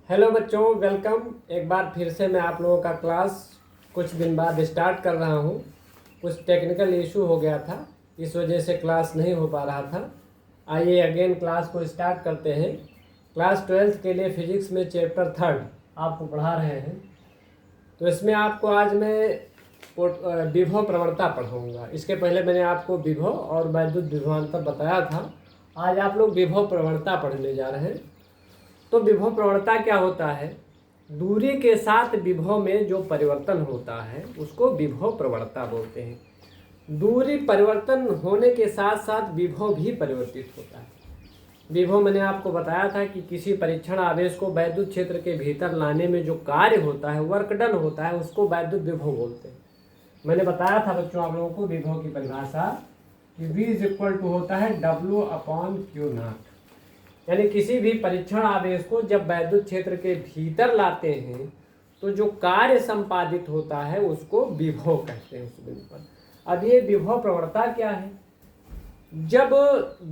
Hello बच्चों, welcome. एक बार फिर से मैं आप लोगों का क्लास कुछ दिन बाद स्टार्ट कर रहा हूँ। कुछ टेक्निकल इशू हो गया था, इस वजह से क्लास नहीं हो पा रहा था। आइए अगेन क्लास को स्टार्ट करते हैं। क्लास 12th के लिए फिजिक्स में चैप्टर 3 आपको पढ़ा रहे हैं। तो इसमें आपको आज मैं विभव प्रवणता पढ़ाऊँगा। इसके पहले मैंने आपको विभव और वैद्युत विभवांतर बताया था। आज आप लोग विभव प्रवणता पढ़ने जा रहे हैं। तो विभव प्रवणता क्या होता है? दूरी के साथ विभव में जो परिवर्तन होता है उसको विभव प्रवणता बोलते हैं। दूरी परिवर्तन होने के साथ साथ विभव भी परिवर्तित होता है। विभव मैंने आपको बताया था कि किसी परीक्षण आवेश को वैद्युत क्षेत्र के भीतर लाने में जो कार्य होता है, वर्क डन होता है, उसको वैद्युत विभव बोलते हैं। मैंने बताया था बच्चों आप लोगों को विभव की परिभाषा कि V = होता है W/Q0। यानी किसी भी परीक्षण आवेश को जब वैद्युत क्षेत्र के भीतर लाते हैं तो जो कार्य संपादित होता है उसको विभव कहते हैं उस बिंदु पर। अब ये विभव प्रवणता क्या है? जब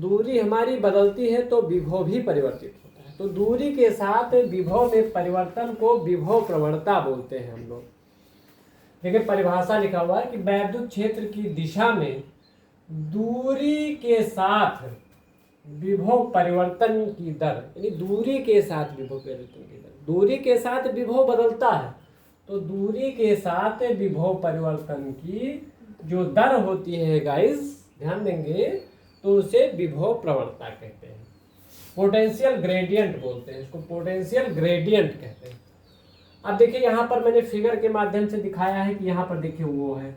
दूरी हमारी बदलती है तो विभव भी परिवर्तित होता है। तो दूरी के साथ विभव में परिवर्तन को विभव प्रवणता बोलते हैं हम लोग। देखिए परिभाषा लिखा हुआ है कि वैद्युत क्षेत्र की दिशा में दूरी के साथ विभव परिवर्तन की दर, यानी दूरी के साथ विभव परिवर्तन की दर, दूरी के साथ विभव बदलता है तो दूरी के साथ विभव परिवर्तन की जो दर होती है गाइस, ध्यान देंगे, तो उसे विभव प्रवणता कहते हैं। पोटेंशियल ग्रेडियंट बोलते हैं इसको, पोटेंशियल ग्रेडियंट कहते हैं। अब देखिए यहाँ पर मैंने फिगर के माध्यम से दिखाया है कि यहाँ पर देखिए वो है,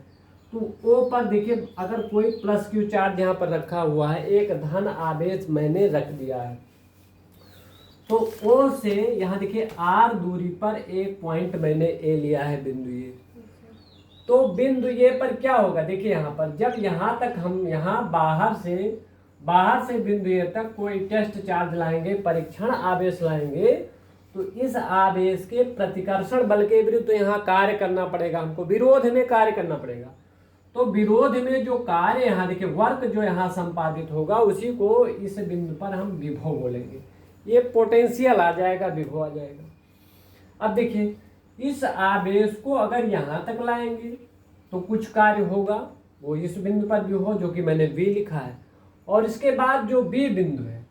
तो O पर देखिए अगर कोई +Q चार्ज यहाँ पर रखा हुआ है, एक धन आवेश मैंने रख दिया है, तो O से यहाँ देखिए R दूरी पर एक पॉइंट मैंने A लिया है, बिंदु ए। तो बिंदु ए पर क्या होगा? देखिए यहाँ पर जब यहाँ तक हम यहाँ बाहर से बिंदु ए तक कोई टेस्ट चार्ज लाएंगे, परीक्षण आवेश लाएंगे, तो इस आवेश के प्रतिकर्षण बल के विरुद्ध तो यहाँ कार्य करना पड़ेगा, हमको विरोध में कार्य करना पड़ेगा। तो विरोध में जो कार्य यहाँ देखिए वर्क जो यहाँ संपादित होगा उसी को इस बिंदु पर हम विभव बोलेंगे। ये पोटेंशियल आ जाएगा, विभव आ जाएगा। अब देखिए इस आवेश को अगर यहाँ तक लाएंगे तो कुछ कार्य होगा, वो इस बिंदु पर विभव जो कि मैंने V लिखा है, और इसके बाद जो B बिंदु है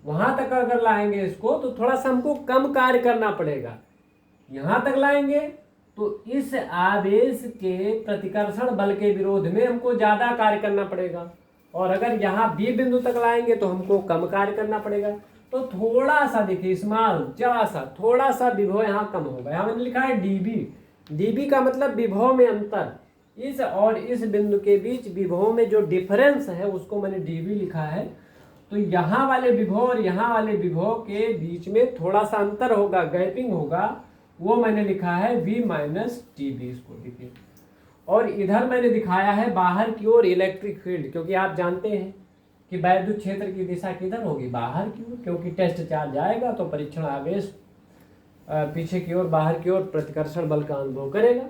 वहां तक अगर लाएंगे इसको तो थोड़ा सा हमको कम कार्य करना पड़ेगा। यहाँ तक लाएंगे तो इस आवेश के प्रतिकर्षण बल के विरोध में हमको ज्यादा कार्य करना पड़ेगा, और अगर यहाँ B बिंदु तक लाएंगे तो हमको कम कार्य करना पड़ेगा। तो थोड़ा सा देखिए स्मॉल, थोड़ा सा विभव यहाँ कम होगा। यहाँ मैंने लिखा है dB का मतलब विभव में अंतर। इस और इस बिंदु के बीच विभव में जो डिफरेंस है उसको मैंने dB लिखा है। तो यहाँ वाले विभव और यहाँ वाले विभव के बीच में थोड़ा सा अंतर होगा, गैपिंग होगा, वो मैंने लिखा है V - dB, इसको देखिए। और इधर मैंने दिखाया है बाहर की ओर इलेक्ट्रिक फील्ड, क्योंकि आप जानते हैं कि वैद्युत क्षेत्र की दिशा किधर होगी? बाहर की ओर, क्योंकि टेस्ट चार्ज आएगा तो परीक्षण आवेश पीछे की ओर, बाहर की ओर प्रतिकर्षण बल का अनुभव करेगा।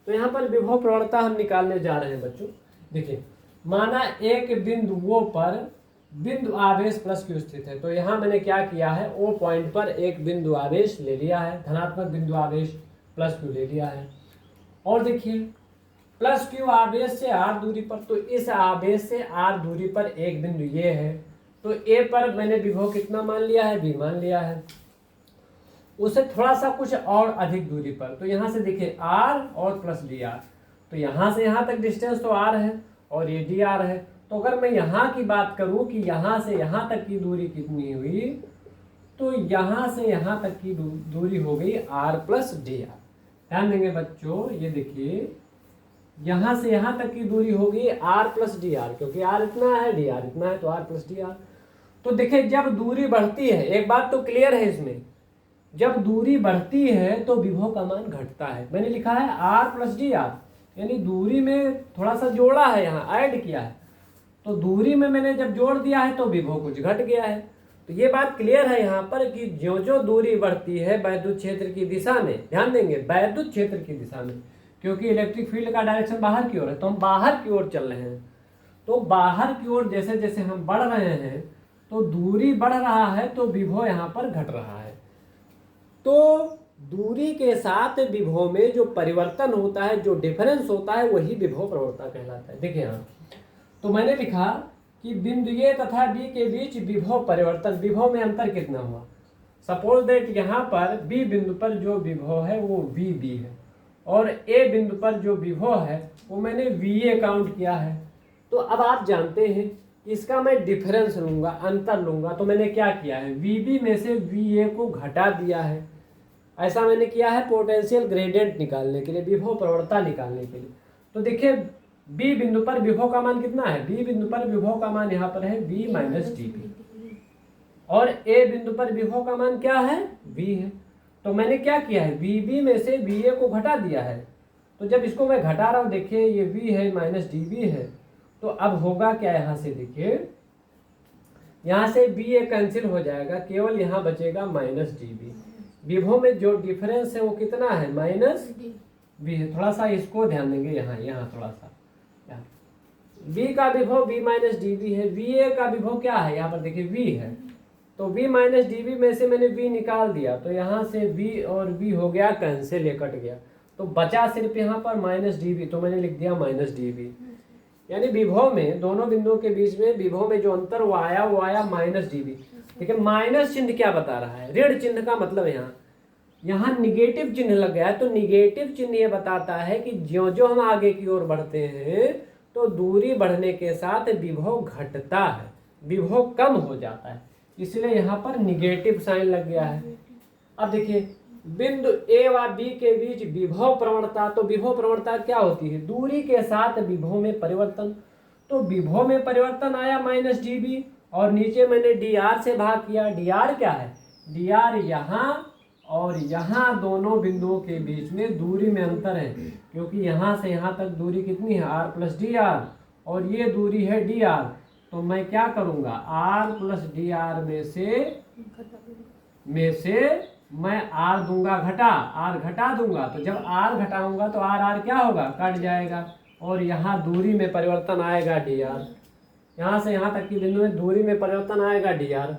तो यहाँ पर विभव प्रवणता हम निकालने जा रहे हैं बच्चों। देखिए माना एक बिंदु O पर बिंदु आवेश +Q स्थित है, तो यहाँ मैंने क्या किया है, O पॉइंट पर एक बिंदु आवेश ले लिया है, धनात्मक बिंदु आवेश +Q ले लिया है। और देखिए +Q आवेश से R दूरी पर, तो इस आवेश से R दूरी पर एक बिंदु ये है, तो A पर मैंने विभव कितना मान लिया है? V मान लिया है। उसे थोड़ा सा कुछ और अधिक दूरी पर, तो यहाँ से देखिए R और +dr, तो यहाँ से यहाँ तक डिस्टेंस तो R है और ये dr है। तो अगर मैं यहाँ की बात करूँ कि यहाँ से यहाँ तक की दूरी कितनी हुई, तो यहाँ से यहाँ तक की दूरी हो गई R + dr। ध्यान देंगे बच्चों, ये देखिए यहाँ से यहाँ तक की दूरी हो गई R + dr, क्योंकि R इतना है, dr इतना है, तो R + dr। तो देखिए जब दूरी बढ़ती है, एक बात तो क्लियर है इसमें, जब दूरी बढ़ती है तो विभव का मान घटता है। मैंने लिखा है R + dr, यानी दूरी में थोड़ा सा जोड़ा है, यहाँ ऐड किया है, तो दूरी में मैंने जब जोड़ दिया है तो विभव कुछ घट गया है। तो ये बात क्लियर है यहाँ पर कि जो जो दूरी बढ़ती है वैद्युत क्षेत्र की दिशा में, ध्यान देंगे वैद्युत क्षेत्र की दिशा में, क्योंकि इलेक्ट्रिक फील्ड का डायरेक्शन बाहर की ओर है, तो हम बाहर की ओर चल रहे हैं। तो बाहर की ओर जैसे जैसे हम बढ़ रहे हैं तो दूरी बढ़ रहा है तो विभव यहाँ पर घट रहा है। तो दूरी के साथ विभव में जो परिवर्तन होता है, जो डिफरेंस होता है, वही विभव प्रवणता कहलाता है। देखिए यहाँ तो मैंने लिखा कि बिंदु ए तथा बी के बीच विभव परिवर्तन, विभव में अंतर कितना हुआ। सपोज दैट यहाँ पर बी बिंदु पर जो विभव है वो वी बी है और ए बिंदु पर जो विभव है वो मैंने वी ए काउंट किया है। तो अब आप जानते हैं इसका मैं डिफरेंस लूँगा, अंतर लूँगा। तो मैंने क्या किया है, वी बी में से वी ए को घटा दिया है। ऐसा मैंने किया है पोटेंशियल ग्रेडियंट निकालने के लिए, विभव प्रवणता निकालने के लिए। तो देखिए बी बिंदु पर विभव का मान कितना है, बी बिंदु पर विभव का मान यहाँ पर है वी माइनस डी बी और ए बिंदु पर विभव का मान क्या है, वी है। तो मैंने क्या किया है, वी बी में से वी ए को घटा दिया है। तो जब इसको मैं घटा रहा हूँ, देखिए ये वी है माइनस डी बी है, तो अब होगा क्या, यहाँ से देखिए यहाँ से बी ए कैंसिल हो जाएगा, केवल यहाँ बचेगा माइनस डी बी। विभव में जो डिफरेंस है वो कितना है, माइनस बी है। थोड़ा सा इसको ध्यान देंगे, यहाँ थोड़ा सा बी का विभव बी माइनस डी बी है, वी ए का विभव क्या है, यहाँ पर देखिए वी है। तो v माइनस डी बी में से मैंने v निकाल दिया, तो यहाँ से v और v हो गया कैंसिल, ये कट गया। तो बचा सिर्फ यहाँ पर माइनस डी बी, तो मैंने लिख दिया माइनस डी बी। यानी विभव में दोनों बिंदुओं के बीच में विभव में जो अंतर वो आया माइनस डी बी। ठीक है, माइनस चिन्ह क्या बता रहा है, ऋण चिन्ह का मतलब यहाँ निगेटिव चिन्ह लग गया है। तो निगेटिव चिन्ह ये बताता है कि ज्यों ज्यों हम आगे की ओर बढ़ते हैं तो दूरी बढ़ने के साथ विभव घटता है, विभव कम हो जाता है, इसलिए यहाँ पर निगेटिव साइन लग गया है। अब देखिए बिंदु ए व बी के बीच विभव प्रवणता, तो विभव प्रवणता क्या होती है, दूरी के साथ विभव में परिवर्तन। तो विभव में परिवर्तन आया माइनस डी बी और नीचे मैंने डी आर से भाग किया। डी आर क्या है, डी आर यहाँ और यहाँ दोनों बिंदुओं के बीच में दूरी में अंतर है, क्योंकि यहाँ से यहाँ तक दूरी कितनी है, आर प्लस डी आर, और ये दूरी है डी आर। तो मैं क्या करूंगा, आर प्लस डी आर में से मैं आर दूंगा घटा, आर घटा दूंगा। तो जब आर घटाऊंगा तो आर आर क्या होगा, कट जाएगा और यहाँ दूरी में परिवर्तन आएगा डी आर। यहाँ से यहाँ तक की बिंदु में दूरी में परिवर्तन आएगा डी आर।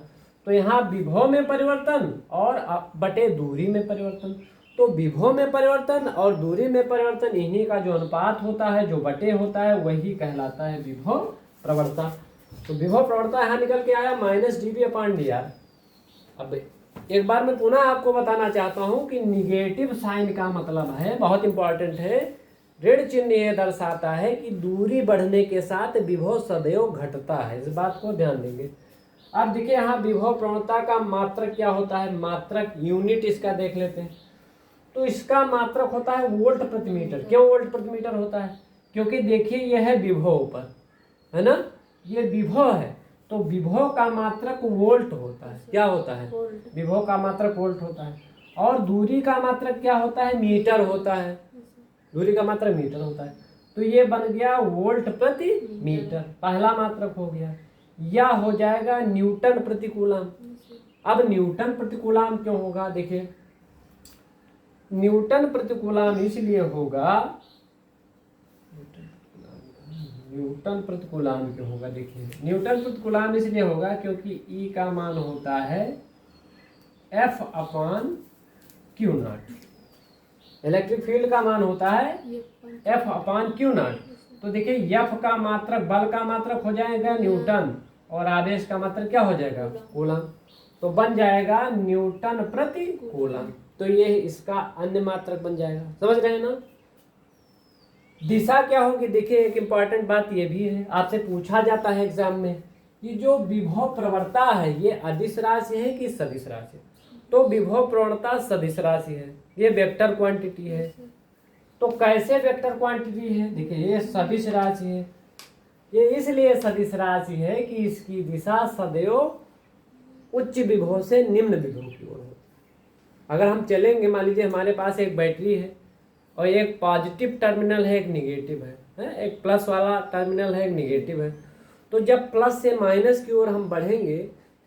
तो यहाँ विभव में परिवर्तन और बटे दूरी में परिवर्तन। तो विभव में परिवर्तन और दूरी में परिवर्तन, इन्हीं का जो अनुपात होता है, जो बटे होता है, वही कहलाता है विभव प्रवणता। तो विभव प्रवणता यहाँ निकल के आया माइनस डी बी अपान डी आर। अब एक बार मैं पुनः आपको बताना चाहता हूँ कि निगेटिव साइन का मतलब है, बहुत इंपॉर्टेंट है, ऋण चिन्ह ये दर्शाता है कि दूरी बढ़ने के साथ विभव सदैव घटता है। इस बात को ध्यान देंगे। अब देखिए यहाँ विभव प्रवणता का मात्रक क्या होता है, मात्रक यूनिट इसका देख लेते हैं। तो इसका मात्रक होता है वोल्ट प्रति मीटर। क्यों वोल्ट प्रति मीटर होता है, क्योंकि देखिए यह है विभव ऊपर, है ना, ये विभव है, तो विभव का मात्रक वोल्ट होता है। क्या होता है, विभव का मात्रक वोल्ट होता है। और दूरी का मात्रक क्या होता है, मीटर होता है, दूरी का मात्रक मीटर होता है। तो ये बन गया वोल्ट प्रति मीटर, पहला मात्रक हो गया। या हो जाएगा न्यूटन प्रति कूलम। अब न्यूटन प्रति कूलम क्यों होगा, देखिए न्यूटन प्रति कूलम इसलिए होगा, न्यूटन प्रति कूलम क्यों होगा, देखिए न्यूटन प्रति कूलम इसलिए होगा क्योंकि E का मान होता है F upon Q not. Electric field का मान होता है F अपान क्यू नॉट। तो देखिए F का मात्रक, बल का मात्रक हो जाएगा न्यूटन और आवेश का मात्रक क्या हो जाएगा, कूलम। तो बन जाएगा न्यूटन प्रति कूलम। तो ये इसका अन्य मात्रक बन जाएगा, समझ रहे हैं ना। दिशा क्या होगी, देखिए एक इंपॉर्टेंट बात ये भी है, आपसे पूछा जाता है एग्जाम में कि जो विभव प्रवणता है ये अदिश राशि है कि सदिश राशि। तो विभव प्रवणता सदिश राशि है, ये वेक्टर क्वांटिटी है। तो कैसे वेक्टर क्वांटिटी है, देखिए ये सदिश राशि है। ये इसलिए सदिश राशि है कि इसकी दिशा सदैव उच्च विभव से निम्न विभव की ओर हो। अगर हम चलेंगे, मान लीजिए हमारे पास एक बैटरी है और एक पॉजिटिव टर्मिनल है, एक निगेटिव है, एक प्लस वाला टर्मिनल है, एक निगेटिव है। तो जब प्लस से माइनस की ओर हम बढ़ेंगे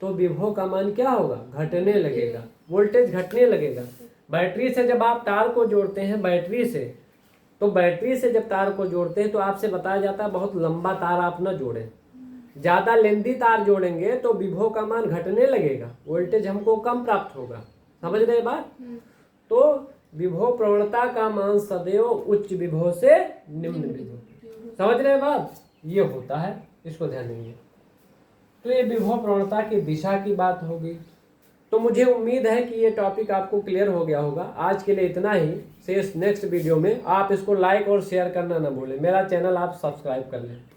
तो विभव का मान क्या होगा, घटने लगेगा, वोल्टेज घटने लगेगा। बैटरी से जब आप तार को जोड़ते हैं, बैटरी से जब तार को जोड़ते हैं तो आपसे बताया जाता है बहुत लंबा तार आप ना जोड़ें। ज़्यादा लेंथी तार जोड़ेंगे तो विभव का मान घटने लगेगा, वोल्टेज हमको कम प्राप्त होगा, समझ रहे बात। तो विभव प्रवणता का मान सदैव उच्च विभव से निम्न विभव, समझ रहे बात, ये होता है, इसको ध्यान देंगे। तो ये विभव प्रवणता की दिशा की बात होगी। तो मुझे उम्मीद है कि ये टॉपिक आपको क्लियर हो गया होगा। आज के लिए इतना ही, शेष नेक्स्ट वीडियो में। आप इसको लाइक और शेयर करना ना भूलें, मेरा चैनल आप सब्सक्राइब कर लें।